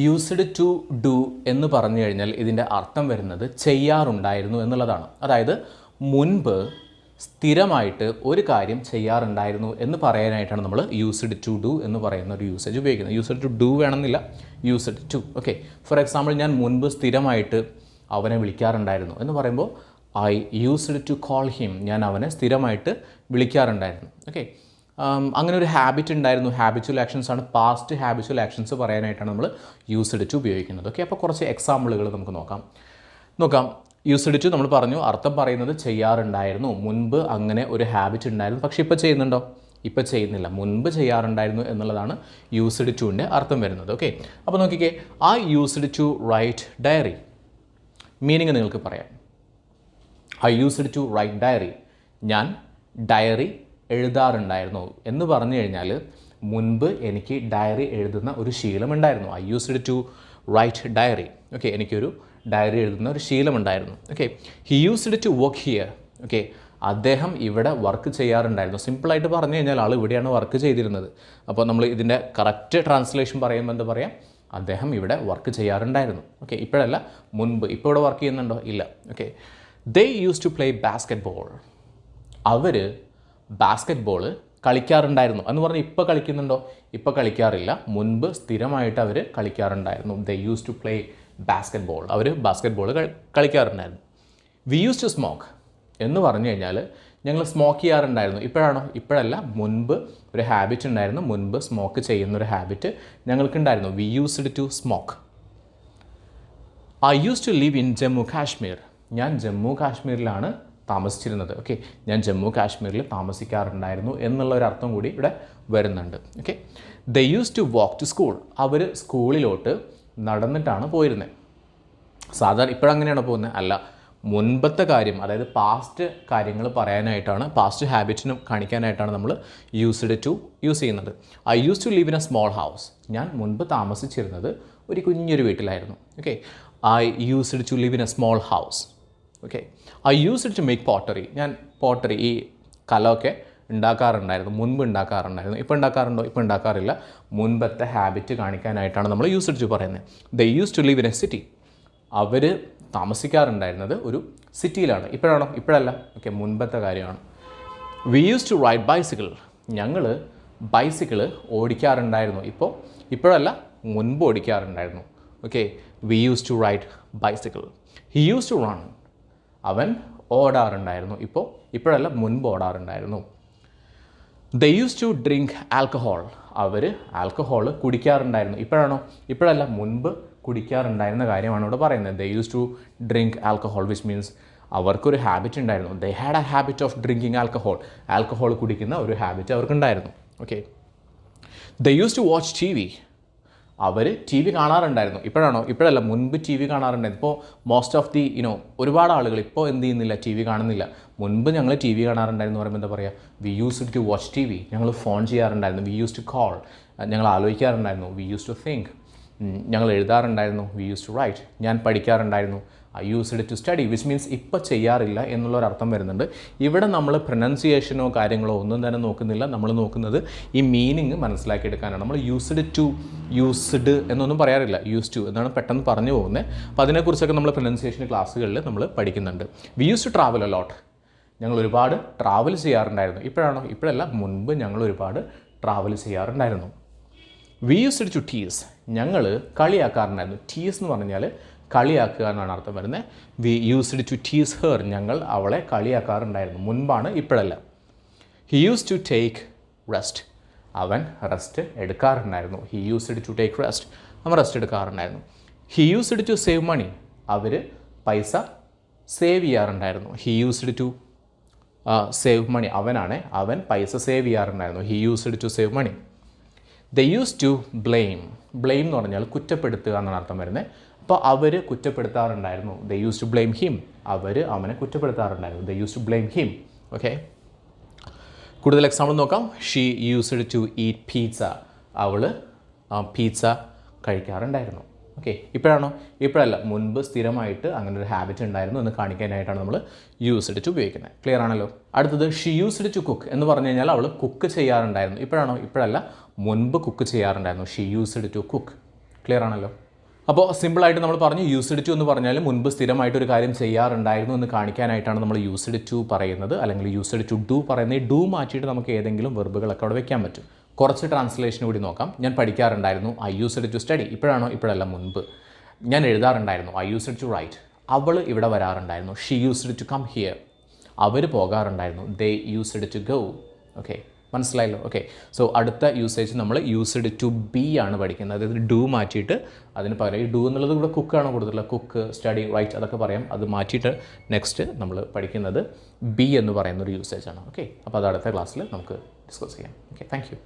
Used to do എന്ന് പറഞ്ഞു കഴിഞ്ഞാൽ ഇതിൻ്റെ അർത്ഥം വരുന്നത് ചെയ്യാറുണ്ടായിരുന്നു എന്നുള്ളതാണ്. അതായത് മുൻപ് സ്ഥിരമായിട്ട് ഒരു കാര്യം ചെയ്യാറുണ്ടായിരുന്നു എന്ന് പറയാനായിട്ടാണ് നമ്മൾ യൂസ്ഡ് ടു ഡു എന്ന് പറയുന്ന ഒരു യൂസേജ് ഉപയോഗിക്കുന്നത്. യൂസ്ഡ് ടു ഡു വേണമെന്നില്ല, used to. Okay, for example, ഞാൻ മുൻപ് സ്ഥിരമായിട്ട് അവനെ വിളിക്കാറുണ്ടായിരുന്നു എന്ന് പറയുമ്പോൾ I used to call him, ഞാൻ അവനെ സ്ഥിരമായിട്ട് വിളിക്കാറുണ്ടായിരുന്നു. ഓക്കെ, അങ്ങനെ ഒരു ഹാബിറ്റ് ഉണ്ടായിരുന്നു. ഹാബിച്വൽ ആക്ഷൻസ് ആണ്, പാസ്റ്റ് ഹാബിച്വൽ ആക്ഷൻസ് പറയാനായിട്ടാണ് നമ്മൾ യൂസ്ഡ് ടു ഉപയോഗിക്കുന്നത്. ഓക്കെ, അപ്പോൾ കുറച്ച് എക്സാമ്പിളുകൾ നമുക്ക് നോക്കാം. യൂസ്ഡ് ടു നമ്മൾ പറഞ്ഞു, അർത്ഥം പറയുന്നത് ചെയ്യാറുണ്ടായിരുന്നു, മുൻപ് അങ്ങനെ ഒരു ഹാബിറ്റ് ഉണ്ടായിരുന്നു, പക്ഷേ ഇപ്പോൾ ചെയ്യുന്നുണ്ടോ? ഇപ്പോൾ ചെയ്യുന്നില്ല, മുൻപ് ചെയ്യാറുണ്ടായിരുന്നു എന്നുള്ളതാണ് യൂസ്ഡ് ടുവിൻ്റെ അർത്ഥം വരുന്നത്. ഓക്കെ, അപ്പോൾ നോക്കിക്കേ, I used to write diary. Meaning നിങ്ങൾക്ക് പറയാം. I used to write diary, ഞാൻ ഡയറി എഴുതാറുണ്ടായിരുന്നു എന്ന് പറഞ്ഞു കഴിഞ്ഞാൽ മുൻപ് എനിക്ക് ഡയറി എഴുതുന്ന ഒരു ശീലമുണ്ടായിരുന്നു. I used to write diary. Okay, എനിക്കൊരു ഡയറി എഴുതുന്ന ഒരു ശീലമുണ്ടായിരുന്നു. Okay, he used to work here. Okay, അദ്ദേഹം ഇവിടെ വർക്ക് ചെയ്യാറുണ്ടായിരുന്നു. സിമ്പിളായിട്ട് പറഞ്ഞു കഴിഞ്ഞാൽ ആൾ ഇവിടെയാണ് വർക്ക് ചെയ്തിരുന്നത്. അപ്പോൾ നമ്മൾ ഇതിൻ്റെ കറക്റ്റ് ട്രാൻസ്ലേഷൻ പറയുമ്പോൾ എന്താ പറയുക? അദ്ദേഹം ഇവിടെ വർക്ക് ചെയ്യാറുണ്ടായിരുന്നു. ഓക്കെ, ഇപ്പോഴല്ല, മുൻപ്. ഇപ്പോൾ ഇവിടെ വർക്ക് ചെയ്യുന്നുണ്ടോ? ഇല്ല. Okay, they use to play basketball. അവർ ബാസ്കറ്റ് ബോൾ കളിക്കാറുണ്ടായിരുന്നു എന്ന് പറഞ്ഞാൽ ഇപ്പോൾ കളിക്കുന്നുണ്ടോ? ഇപ്പോൾ കളിക്കാറില്ല, മുൻപ് സ്ഥിരമായിട്ട് അവർ കളിക്കാറുണ്ടായിരുന്നു. They use to play basketball, അവർ ബാസ്കറ്റ് ബോൾ കളിക്കാറുണ്ടായിരുന്നു. വി യൂസ് ടു സ്മോക്ക് എന്ന് പറഞ്ഞു കഴിഞ്ഞാൽ ഞങ്ങൾ സ്മോക്ക് ചെയ്യാറുണ്ടായിരുന്നു. ഇപ്പോഴാണോ? ഇപ്പോഴല്ല, മുൻപ് ഒരു ഹാബിറ്റ് ഉണ്ടായിരുന്നു, മുൻപ് സ്മോക്ക് ചെയ്യുന്നൊരു ഹാബിറ്റ് ഞങ്ങൾക്കുണ്ടായിരുന്നു. We used to smoke. I use to live in Jammu Kashmir. ഞാൻ ജമ്മു കാശ്മീരിലാണ് താമസിച്ചിരുന്നത്. ഓക്കെ, ഞാൻ ജമ്മു കാശ്മീരിൽ താമസിക്കാറുണ്ടായിരുന്നു എന്നുള്ള ഒരു അർത്ഥം കൂടി ഇവിടെ വരുന്നുണ്ട്. Okay, they use to walk to school. അവർ സ്കൂളിലോട്ട് നടന്നിട്ടാണ് പോയിരുന്നത്. സാധാരണ ഇപ്പോഴങ്ങനെയാണോ പോകുന്നത്? അല്ല, മുൻപത്തെ കാര്യം, അതായത് പാസ്റ്റ് കാര്യങ്ങൾ പറയാനായിട്ടാണ്, പാസ്റ്റ് ഹാബിറ്റിനും കാണിക്കാനായിട്ടാണ് നമ്മൾ യൂസ്ഡ് ടു യൂസ് ചെയ്യുന്നത്. I use to live in a small house. ഞാൻ മുൻപ് താമസിച്ചിരുന്നത് ഒരു കുഞ്ഞൊരു വീട്ടിലായിരുന്നു. Okay, I used to live in a small house. Okay, I used to make pottery. ഞാൻ പോട്ടറി, ഈ കലമൊക്കെ ഉണ്ടാക്കാറുണ്ടായിരുന്നു, മുൻപ് ഉണ്ടാക്കാറുണ്ടായിരുന്നു. ഇപ്പോൾ ഉണ്ടാക്കാറുണ്ടോ? ഇപ്പോൾ ഉണ്ടാക്കാറില്ല. മുൻപത്തെ ഹാബിറ്റ് കാണിക്കാനായിട്ടാണ് നമ്മൾ യൂസ്ഡ് ടു പറയുന്നത്. They use to live in a city. അവർ താമസിക്കാറുണ്ടായിരുന്നത് ഒരു സിറ്റിയിലാണ്. ഇപ്പോഴാണോ? ഇപ്പോഴല്ല. ഓക്കെ, മുൻപത്തെ കാര്യമാണ്. We use to ride bicycle. ഞങ്ങൾ ബൈസിക്കിൾ ഓടിക്കാറുണ്ടായിരുന്നു. ഇപ്പോഴല്ല, മുൻപ് ഓടിക്കാറുണ്ടായിരുന്നു. Okay, we use to ride bicycle. He use to run. അവൻ ഓടാറുണ്ടായിരുന്നു. ഇപ്പോഴല്ല, മുൻപ് ഓടാറുണ്ടായിരുന്നു. They use to drink alcohol. അവർ ആൽക്കഹോൾ കുടിക്കാറുണ്ടായിരുന്നു. ഇപ്പോഴാണോ? ഇപ്പോഴല്ല, മുൻപ് കുടിക്കാറുണ്ടായിരുന്ന കാര്യമാണ് ഇവിടെ പറയുന്നത്. They use to drink alcohol, which means അവർക്കൊരു ഹാബിറ്റ് ഉണ്ടായിരുന്നു. They had a habit of drinking alcohol. Alcohol കുടിക്കുന്ന ഒരു ഹാബിറ്റ് അവർക്കുണ്ടായിരുന്നു. Okay, they use to watch T V. അവർ ടി വി കാണാറുണ്ടായിരുന്നു. ഇപ്പോഴാണോ? ഇപ്പോഴല്ല, മുൻപ് ടി വി കാണാറുണ്ടായിരുന്നു. ഇപ്പോൾ മോസ്റ്റ് ഓഫ് ദി ഒരുപാട് ആളുകൾ ഇപ്പോൾ എന്ത് ചെയ്യുന്നില്ല? ടി വി കാണുന്നില്ല. മുൻപ് ഞങ്ങൾ ടി വി കാണാറുണ്ടായിരുന്നു പറയുമ്പോൾ എന്താ പറയുക? We used to watch T V. ഞങ്ങൾ ഫോൺ ചെയ്യാറുണ്ടായിരുന്നു. We use to call. ഞങ്ങൾ ആലോചിക്കാറുണ്ടായിരുന്നു. We use to think. ഞങ്ങൾ എഴുതാറുണ്ടായിരുന്നു. We use to write. ഞാൻ പഠിക്കാറുണ്ടായിരുന്നു. I used to study, which means ഇപ്പോൾ ചെയ്യാറില്ല എന്നുള്ളൊരർത്ഥം വരുന്നുണ്ട്. ഇവിടെ നമ്മൾ പ്രൊനൗൺസിയേഷനോ കാര്യങ്ങളോ ഒന്നും തന്നെ നോക്കുന്നില്ല. നമ്മൾ നോക്കുന്നത് ഈ മീനിങ് മനസ്സിലാക്കിയെടുക്കാനാണ്. നമ്മൾ യൂസ്ഡ് ടു, യൂസ്ഡ് എന്നൊന്നും പറയാറില്ല, യൂസ് ടു എന്നാണ് പെട്ടെന്ന് പറഞ്ഞു പോകുന്നത്. അപ്പോൾ അതിനെക്കുറിച്ചൊക്കെ നമ്മൾ പ്രൊനൗൺസിയേഷൻ ക്ലാസ്സുകളിൽ നമ്മൾ പഠിക്കുന്നുണ്ട്. We use to travel a lot. ഞങ്ങൾ ഒരുപാട് ട്രാവൽ ചെയ്യാറുണ്ടായിരുന്നു. ഇപ്പോഴാണോ? ഇപ്പോഴല്ല, മുൻപ് ഞങ്ങൾ ഒരുപാട് ട്രാവൽ ചെയ്യാറുണ്ടായിരുന്നു. We used to tease. ഞങ്ങൾ കളിയാക്കാറുണ്ടായിരുന്നു. ടീസ് എന്ന് പറഞ്ഞാൽ കളിയാക്കുക എന്നാണ് അർത്ഥം വരുന്നത്. We used to tease her. ഞങ്ങൾ അവളെ കളിയാക്കാറുണ്ടായിരുന്നു. മുൻപാണ്, ഇപ്പോഴല്ല. He use to take rest. അവൻ റെസ്റ്റ് എടുക്കാറുണ്ടായിരുന്നു. He used to take rest. അവൻ റെസ്റ്റ് എടുക്കാറുണ്ടായിരുന്നു. He used to save money. അവർ പൈസ സേവ് ചെയ്യാറുണ്ടായിരുന്നു. He used to save money. അവൻ പൈസ സേവ് ചെയ്യാറുണ്ടായിരുന്നു. He used to save money. They use to blame. Blame എന്ന് പറഞ്ഞാൽ കുറ്റപ്പെടുത്തുക എന്നാണ് അർത്ഥം വരുന്നത്. അപ്പോൾ അവർ കുറ്റപ്പെടുത്താറുണ്ടായിരുന്നു. They use to blame him. അവർ അവനെ കുറ്റപ്പെടുത്താറുണ്ടായിരുന്നു. They use to blame him. Okay, കൂടുതൽ എക്സാമ്പിൾ നോക്കാം. She used to eat pizza. അവൾ പീസ കഴിക്കാറുണ്ടായിരുന്നു. ഓക്കെ, ഇപ്പോഴാണോ? ഇപ്പോഴല്ല, മുൻപ് സ്ഥിരമായിട്ട് അങ്ങനെ ഒരു ഹാബിറ്റ് ഉണ്ടായിരുന്നു എന്ന് കാണിക്കാനായിട്ടാണ് നമ്മൾ യൂസ്ഡ് ടു ഉപയോഗിക്കുന്നത്. ക്ലിയർ ആണല്ലോ? അടുത്തത് ഷീ യൂസ്ഡ് ടു കുക്ക് എന്ന് പറഞ്ഞു കഴിഞ്ഞാൽ അവൾ കുക്ക് ചെയ്യാറുണ്ടായിരുന്നു. ഇപ്പോഴാണോ? ഇപ്പോഴല്ല, മുൻപ് കുക്ക് ചെയ്യാറുണ്ടായിരുന്നു. She used to cook. Clear ആണല്ലോ? അപ്പോൾ സിമ്പിളായിട്ട് നമ്മൾ പറഞ്ഞു യൂസ്ഡ് ടു എന്ന് പറഞ്ഞാൽ മുൻപ് സ്ഥിരമായിട്ടൊരു കാര്യം ചെയ്യാറുണ്ടായിരുന്നു എന്ന് കാണിക്കാനായിട്ടാണ് നമ്മൾ യൂസ്ഡ് ടു പറയുന്നത്, അല്ലെങ്കിൽ യൂസ്ഡ് ടു ഡു പറയുന്നത്. ഡു മാറ്റിയിട്ട് നമുക്ക് ഏതെങ്കിലും വെർബുകളൊക്കെ അവിടെ വെക്കാൻ പറ്റും. കുറച്ച് ട്രാൻസ്ലേഷൻ കൂടി നോക്കാം. ഞാൻ പഠിക്കാറുണ്ടായിരുന്നു, ഐ യൂസ്ഡ് ടു സ്റ്റഡി. ഇപ്പോഴാണോ? ഇപ്പോഴല്ല, മുൻപ്. ഞാൻ എഴുതാറുണ്ടായിരുന്നു, ഐ യൂസ്ഡ് ടു റൈറ്റ്. അവൾ ഇവിടെ വരാറുണ്ടായിരുന്നു, she used to come here. അവർ പോകാറുണ്ടായിരുന്നു, they used to go. Okay, മനസ്സിലായല്ലോ? ഓക്കെ, സോ അടുത്ത യൂസേജ് നമ്മൾ യൂസ്ഡ് ടു ബി ആണ് പഠിക്കുന്നത്. അതായത് ഡു മാറ്റിയിട്ട് അതിന് പകരം, ഈ ഡു എന്നുള്ളത് ഇവിടെ കുക്കാണ് കൊടുത്തിട്ടുള്ളത്, കുക്ക്, സ്റ്റഡി, റൈറ്റ് അതൊക്കെ പറയാം. അത് മാറ്റിയിട്ട് നെക്സ്റ്റ് നമ്മൾ പഠിക്കുന്നത് ബി എന്ന് പറയുന്ന ഒരു യൂസേജ് ആണ്. ഓക്കെ, അപ്പോൾ അത് അടുത്ത ക്ലാസ്സിൽ നമുക്ക് ഡിസ്കസ് ചെയ്യാം. Okay, thank you.